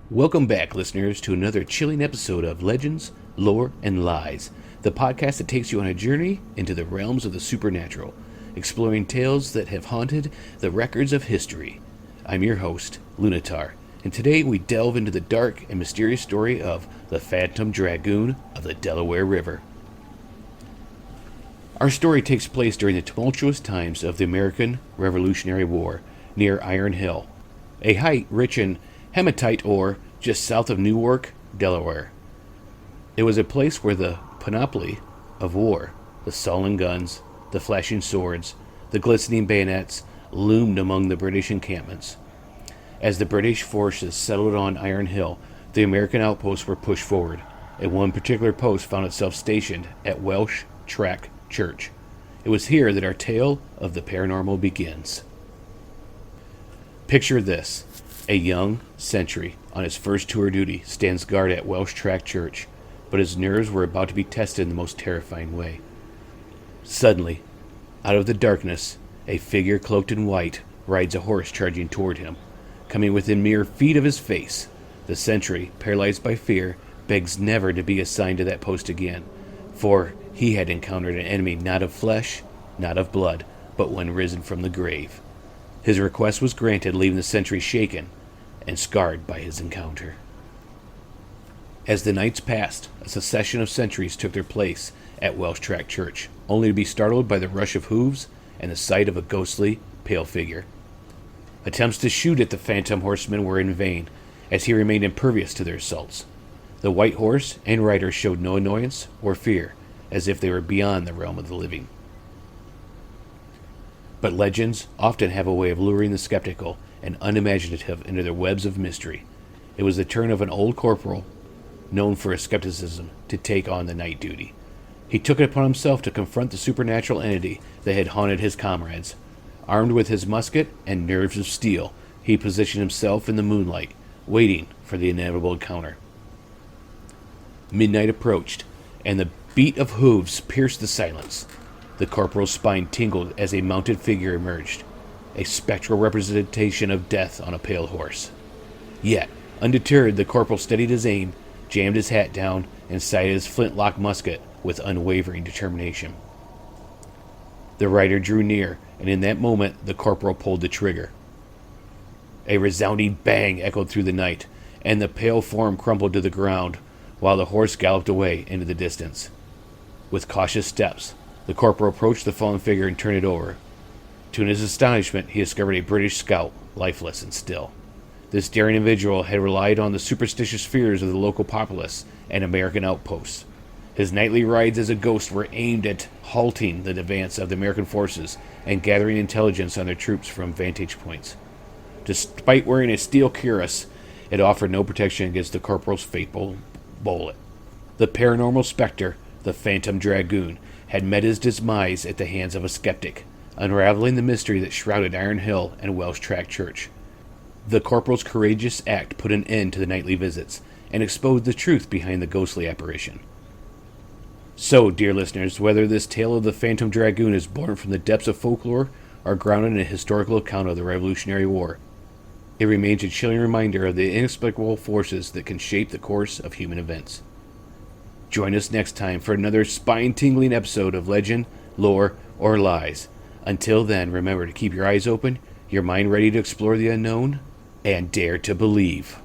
Welcome back, listeners, to another chilling episode of Legends, Lore, and Lies, the podcast that takes you on a journey into the realms of the supernatural, exploring tales that have haunted the records of history. I'm your host, Lunatar, and today we delve into the dark and mysterious story of the Phantom Dragoon of the Delaware River. Our story takes place during the tumultuous times of the American Revolutionary War near Iron Hill, a height rich in hematite ore just south of Newark, Delaware. It was a place where the panoply of war, the sullen guns, the flashing swords, the glistening bayonets, loomed among the British encampments. As the British forces settled on Iron Hill, the American outposts were pushed forward, and one particular post found itself stationed at Welsh Track Church. It was here that our tale of the paranormal begins. Picture this. A young sentry on his first tour duty stands guard at Welsh Track Church, but his nerves were about to be tested in the most terrifying way. Suddenly, out of the darkness, a figure cloaked in white rides a horse charging toward him. Coming within mere feet of his face, the sentry, paralyzed by fear, begs never to be assigned to that post again, for he had encountered an enemy not of flesh, not of blood, but one risen from the grave. His request was granted, leaving the sentry shaken and scarred by his encounter. As the nights passed, a succession of sentries took their place at Welsh Track Church, only to be startled by the rush of hooves and the sight of a ghostly, pale figure. Attempts to shoot at the phantom horseman were in vain, as he remained impervious to their assaults. The white horse and rider showed no annoyance or fear, as if they were beyond the realm of the living. But legends often have a way of luring the skeptical and unimaginative into their webs of mystery. It was the turn of an old corporal, known for his skepticism, to take on the night duty. He took it upon himself to confront the supernatural entity that had haunted his comrades. Armed with his musket and nerves of steel, he positioned himself in the moonlight, waiting for the inevitable encounter. Midnight approached, and the beat of hooves pierced the silence. The corporal's spine tingled as a mounted figure emerged, a spectral representation of death on a pale horse. Yet, undeterred, the corporal steadied his aim, jammed his hat down, and sighted his flintlock musket with unwavering determination. The rider drew near, and in that moment the corporal pulled the trigger. A resounding bang echoed through the night, and the pale form crumpled to the ground, while the horse galloped away into the distance. With cautious steps, the corporal approached the fallen figure and turned it over. To his astonishment, he discovered a British scout, lifeless and still. This daring individual had relied on the superstitious fears of the local populace and American outposts. His nightly rides as a ghost were aimed at halting the advance of the American forces and gathering intelligence on their troops from vantage points. Despite wearing a steel cuirass, it offered no protection against the corporal's fatal bullet. The paranormal specter, the Phantom Dragoon, had met his demise at the hands of a skeptic, unraveling the mystery that shrouded Iron Hill and Welsh Track Church. The corporal's courageous act put an end to the nightly visits and exposed the truth behind the ghostly apparition. So, dear listeners, whether this tale of the Phantom Dragoon is born from the depths of folklore or grounded in a historical account of the Revolutionary War, it remains a chilling reminder of the inexplicable forces that can shape the course of human events. Join us next time for another spine-tingling episode of Legend, Lore, or Lies. Until then, remember to keep your eyes open, your mind ready to explore the unknown, and dare to believe.